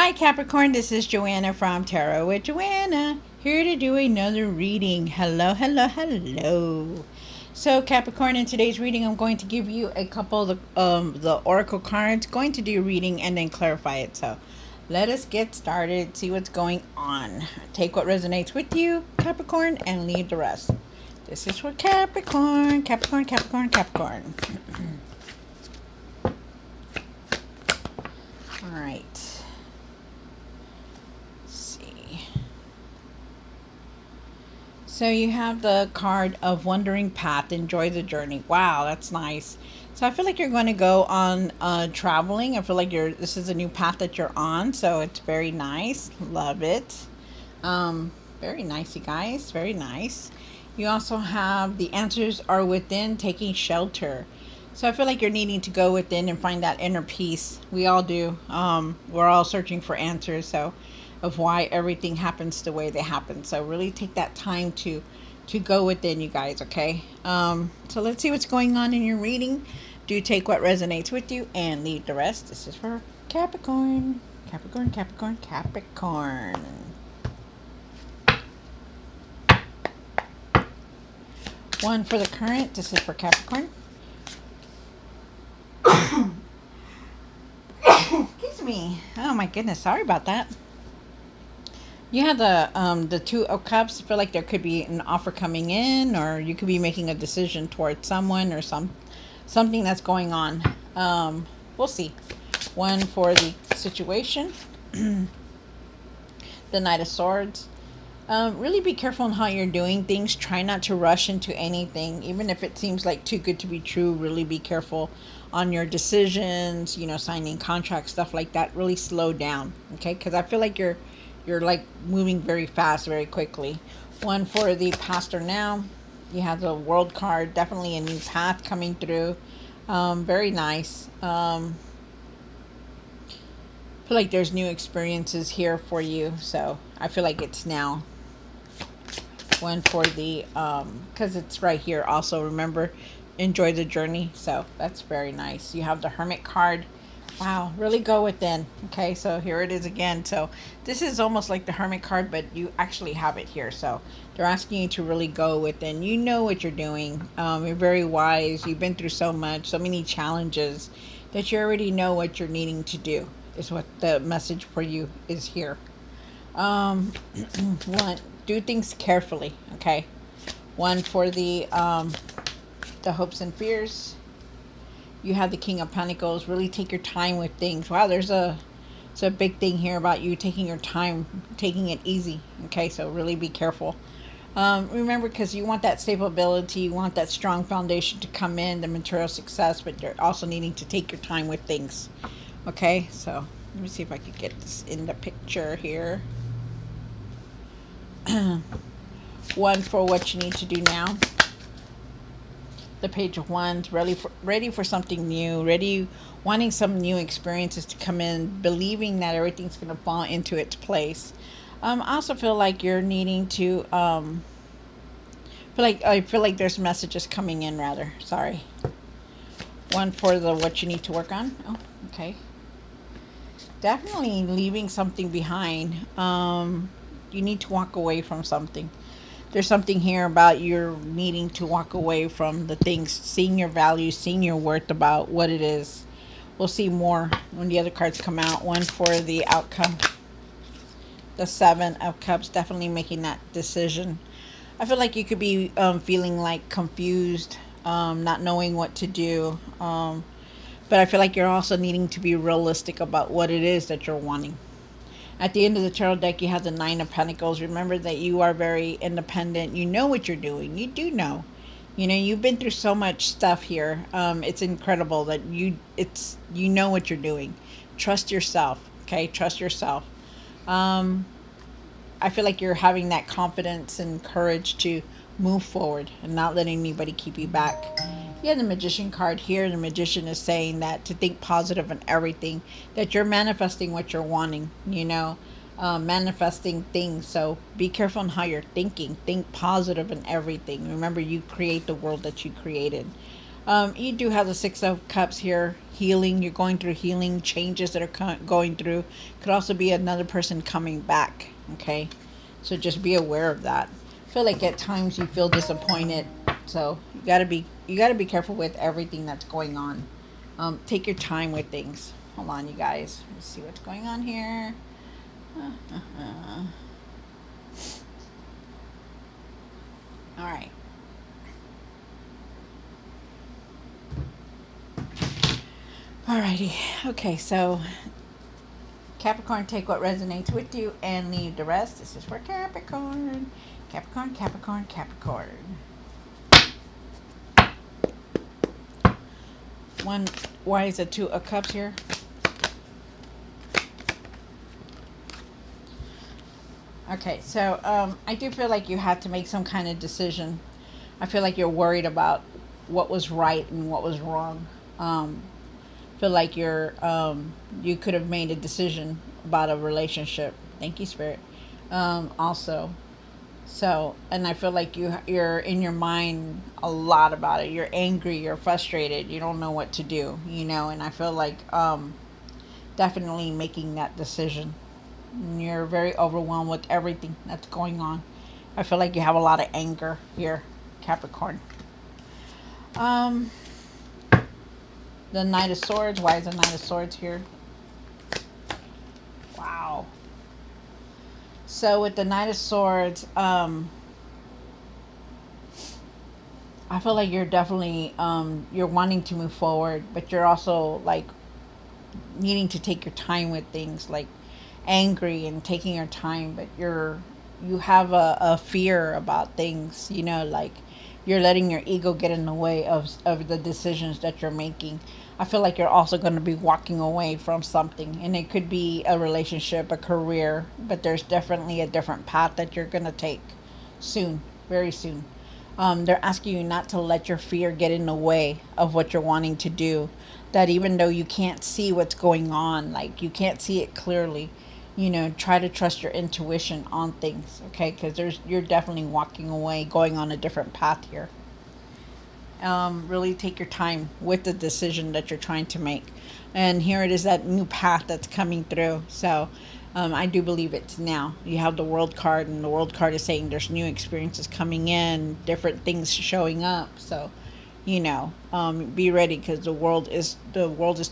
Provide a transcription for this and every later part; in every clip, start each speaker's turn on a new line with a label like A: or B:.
A: Hi Capricorn, this is Joanna from Tarot with Joanna, here to do another reading. Hello, hello, hello. So Capricorn, in today's reading, I'm going to give you a couple of the oracle cards, going to do a reading and then clarify it. So let us get started, see what's going on. Take what resonates with you, Capricorn, and leave the rest. This is for Capricorn, Capricorn, Capricorn, Capricorn. All right. So you have the card of Wandering Path, enjoy the journey. Wow, that's nice. So I feel like you're going to go on traveling. I feel like this is a new path that you're on, so it's very nice. Love it. Very nice, you guys. Very nice. You also have the answers are within, taking shelter. So I feel like you're needing to go within and find that inner peace. We all do. We're all searching for answers. So of why everything happens the way they happen. So really take that time to go within, you guys, okay? So let's see what's going on in your reading. Do take what resonates with you and leave the rest. This is for Capricorn. Capricorn, Capricorn, Capricorn. One for the current. This is for Capricorn. Excuse me. Oh my goodness. Sorry about that. You have the Two of Cups. I feel like there could be an offer coming in, or you could be making a decision towards someone or something that's going on. We'll see. One for the situation. The Knight of Swords. Really be careful on how you're doing things. Try not to rush into anything, even if it seems like too good to be true. Really be careful on your decisions. You know, signing contracts, stuff like that. Really slow down, okay? Because I feel like you're like moving very fast, very quickly. One for the past or now. You have the World card. Definitely a new path coming through. Very nice. Feel like there's new experiences here for you. So I feel like it's now. One for the, because it's right here also. Remember, enjoy the journey. So that's very nice. You have the Hermit card. Wow, really go within. Okay, so here it is again. So this is almost like the Hermit card, but you actually have it here. So they're asking you to really go within. You know what you're doing. You're very wise. You've been through so much, so many challenges that you already know what you're needing to do, is what the message for you is here. One, do things carefully, okay? One for the hopes and fears. You have the King of Pentacles. Really take your time with things. Wow, it's a big thing here about you taking your time, taking it easy. Okay, so really be careful. Remember, because you want that stability, you want that strong foundation to come in, the material success, but you're also needing to take your time with things. Okay, so let me see if I could get this in the picture here. One for what you need to do now. The Page of Wands, ready for something new, wanting some new experiences to come in, believing that everything's going to fall into its place. I also feel like you're needing to, I feel like there's messages coming in, rather. Sorry. One for the what you need to work on. Oh, okay. Definitely leaving something behind. You need to walk away from something. There's something here about you're needing to walk away from the things, seeing your value, seeing your worth about what it is. We'll see more when the other cards come out. One for the outcome. The Seven of Cups, definitely making that decision. I feel like you could be feeling like confused, not knowing what to do. But I feel like you're also needing to be realistic about what it is that you're wanting. At the end of the tarot deck, you have the Nine of Pentacles. Remember that you are very independent. You know what you're doing. You do know. You know, you've been through so much stuff here. It's incredible that you know what you're doing. Trust yourself. Okay, trust yourself. I feel like you're having that confidence and courage to move forward and not letting anybody keep you back. You have the Magician card here. The Magician is saying that to think positive in everything, that you're manifesting what you're wanting, you know, manifesting things. So be careful on how you're thinking. Think positive in everything. Remember, you create the world that you created. You do have the Six of Cups here, healing. You're going through healing changes that are going through. Could also be another person coming back. Okay, so just be aware of that. I feel like at times you feel disappointed, so you gotta be careful with everything that's going on. Take your time with things. Hold on, you guys. Let's see what's going on here. All right. Alrighty. Okay, so Capricorn, take what resonates with you and leave the rest. This is for Capricorn. Capricorn, Capricorn, Capricorn. One, why is it Two of Cups here? Okay, so I do feel like you had to make some kind of decision. I feel like you're worried about what was right and what was wrong. Feel like you could have made a decision about a relationship. Thank you, Spirit. Also, so, and I feel like you're in your mind a lot about it. You're angry. You're frustrated. You don't know what to do. And I feel like definitely making that decision. You're very overwhelmed with everything that's going on. I feel like you have a lot of anger here, Capricorn. Um, the Knight of Swords. Why is the Knight of Swords here? Wow. So with the Knight of Swords, I feel like you're definitely you're wanting to move forward, but you're also like needing to take your time with things, like angry and taking your time, but you have a fear about things, like you're letting your ego get in the way of the decisions that you're making. I feel like you're also going to be walking away from something, and it could be a relationship, a career, but there's definitely a different path that you're going to take soon, very soon. They're asking you not to let your fear get in the way of what you're wanting to do. That even though you can't see what's going on, like you can't see it clearly, try to trust your intuition on things, okay? Because you're definitely walking away, going on a different path here. Really take your time with the decision that you're trying to make. And here it is, that new path that's coming through. So I do believe it's now. You have the World card, and the World card is saying there's new experiences coming in, different things showing up. So, be ready, because the world is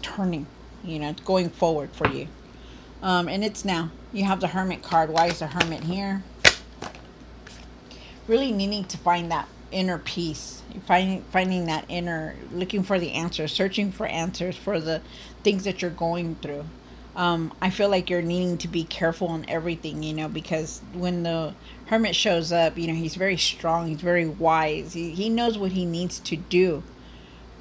A: turning. It's going forward for you. And it's now. You have the Hermit card. Why is the Hermit here? Really needing to find that inner peace, finding that inner, looking for the answers, searching for answers for the things that you're going through. I feel like you're needing to be careful on everything, because when the Hermit shows up, he's very strong, he's very wise, he knows what he needs to do,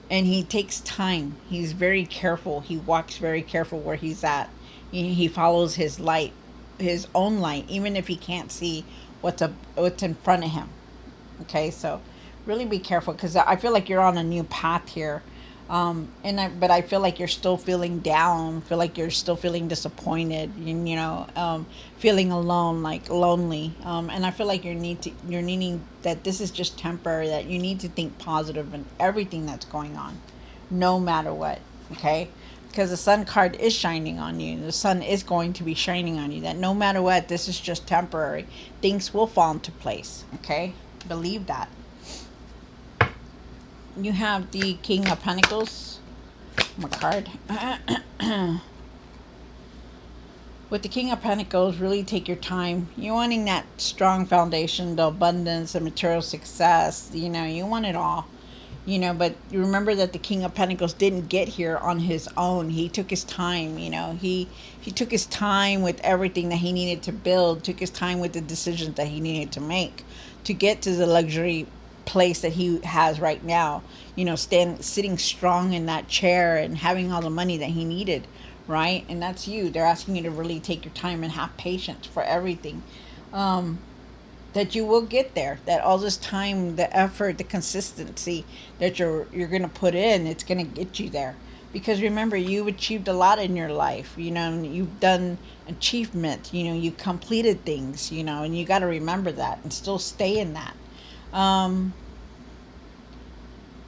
A: and he takes time. He's very careful. He walks very careful where he's at. He follows his light, his own light, even if he can't see what's in front of him. Okay, so really be careful, because I feel like you're on a new path here. But I feel like you're still feeling down. Feel like you're still feeling disappointed. Feeling alone, like lonely. And I feel like you're needing that. This is just temporary. That you need to think positive in everything that's going on, no matter what. Okay, because the Sun card is shining on you. The sun is going to be shining on you. That no matter what, this is just temporary. Things will fall into place. Okay, believe that. You have the King of Pentacles. My card. With the King of Pentacles, really take your time. You're wanting that strong foundation, the abundance, the material success. You want it all. But you remember that the King of Pentacles didn't get here on his own. He took his time. He took his time with everything that he needed to build. Took his time with the decisions that he needed to make to get to the luxury place that he has right now, sitting strong in that chair and having all the money that he needed, right? And that's you. They're asking you to really take your time and have patience for everything, that you will get there, that all this time, the effort, the consistency that you're going to put in, it's going to get you there. Because remember, you've achieved a lot in your life, you've done achievement, you completed things, and you got to remember that and still stay in that. Um,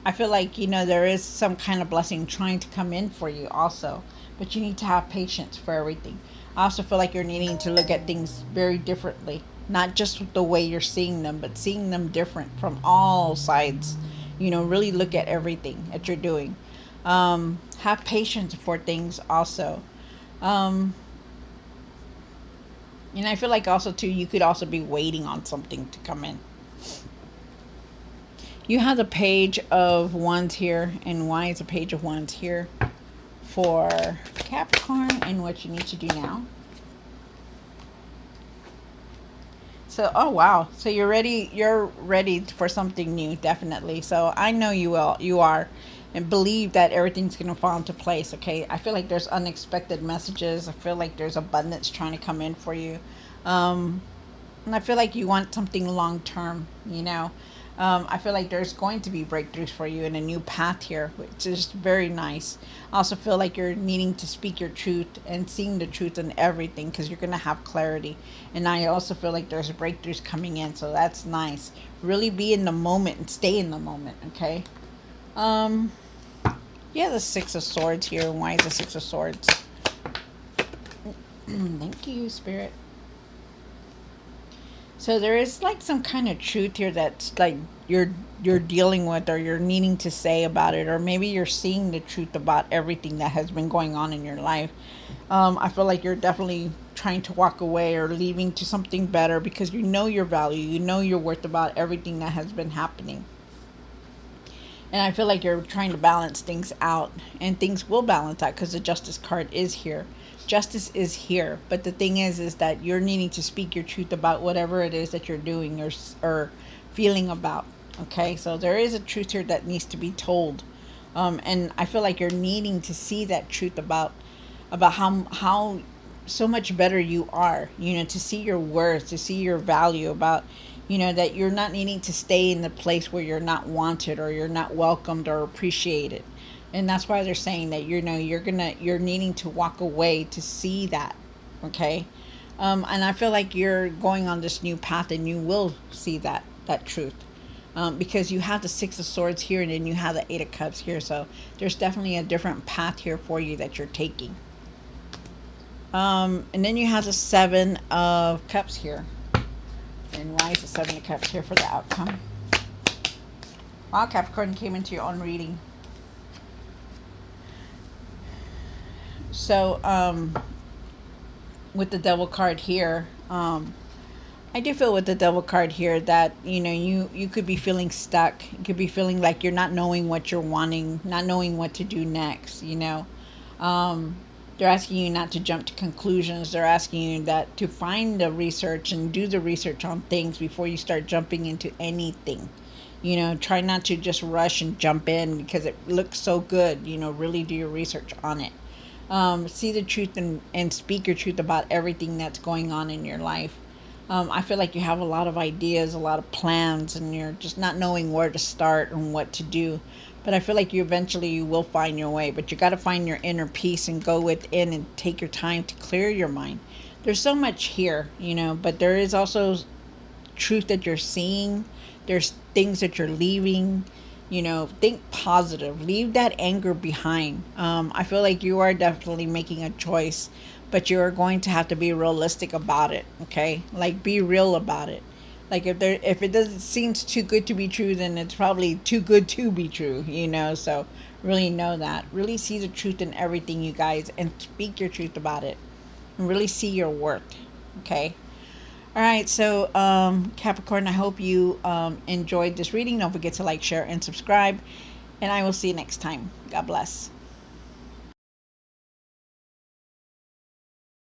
A: I feel like, there is some kind of blessing trying to come in for you also, but you need to have patience for everything. I also feel like you're needing to look at things very differently, not just the way you're seeing them, but seeing them different from all sides. Really look at everything that you're doing. Have patience for things also. Um, and I feel like also too, you could also be waiting on something to come in. You have the page of wands here, and why is a page of wands here for Capricorn and what you need to do now. So, oh wow. So you're ready for something new, definitely. So I know you are, and believe that everything's going to fall into place, okay? I feel like there's unexpected messages. I feel like there's abundance trying to come in for you. Um, and I feel like you want something long term, I feel like there's going to be breakthroughs for you in a new path here, which is very nice. I also feel like you're needing to speak your truth and seeing the truth in everything because you're going to have clarity. And I also feel like there's breakthroughs coming in, so that's nice. Really be in the moment and stay in the moment, okay? Um, yeah, the Six of Swords here. Why is the Six of Swords? Thank you, Spirit. So there is like some kind of truth here that's like you're dealing with, or you're needing to say about it, or maybe you're seeing the truth about everything that has been going on in your life. I feel like you're definitely trying to walk away or leaving to something better because you know your value, you know your worth about everything that has been happening. And I feel like you're trying to balance things out, and things will balance out because the Justice card is here. Justice is here, but the thing is that you're needing to speak your truth about whatever it is that you're doing or feeling about. Okay, so there is a truth here that needs to be told, and I feel like you're needing to see that truth about how so much better you are, to see your worth, to see your value, about that you're not needing to stay in the place where you're not wanted or you're not welcomed or appreciated. And that's why they're saying that you're needing to walk away to see that. Okay. And I feel like you're going on this new path and you will see that truth, because you have the Six of Swords here and then you have the Eight of Cups here, so there's definitely a different path here for you that you're taking. And then you have the Seven of Cups here. And why is the Seven of Cups here for the outcome? Wow, Capricorn came into your own reading. So, with the Devil card here, I do feel with the Devil card here that, you could be feeling stuck. You could be feeling like you're not knowing what you're wanting, not knowing what to do next. They're asking you not to jump to conclusions. They're asking you that to find the research and do the research on things before you start jumping into anything. Try not to just rush and jump in because it looks so good. Really do your research on it. See the truth and speak your truth about everything that's going on in your life. I feel like you have a lot of ideas, a lot of plans, and you're just not knowing where to start and what to do. But I feel like you will find your way. But you got to find your inner peace and go within and take your time to clear your mind. There's so much here, but there is also truth that you're seeing. There's things that you're leaving. Think positive. Leave that anger behind. I feel like you are definitely making a choice, but you are going to have to be realistic about it. Okay, like be real about it. Like if it doesn't seems too good to be true, then it's probably too good to be true. So really know that. Really see the truth in everything, you guys, and speak your truth about it, and really see your worth. Okay. All right, so Capricorn, I hope you enjoyed this reading. Don't forget to like, share, and subscribe. And I will see you next time. God bless.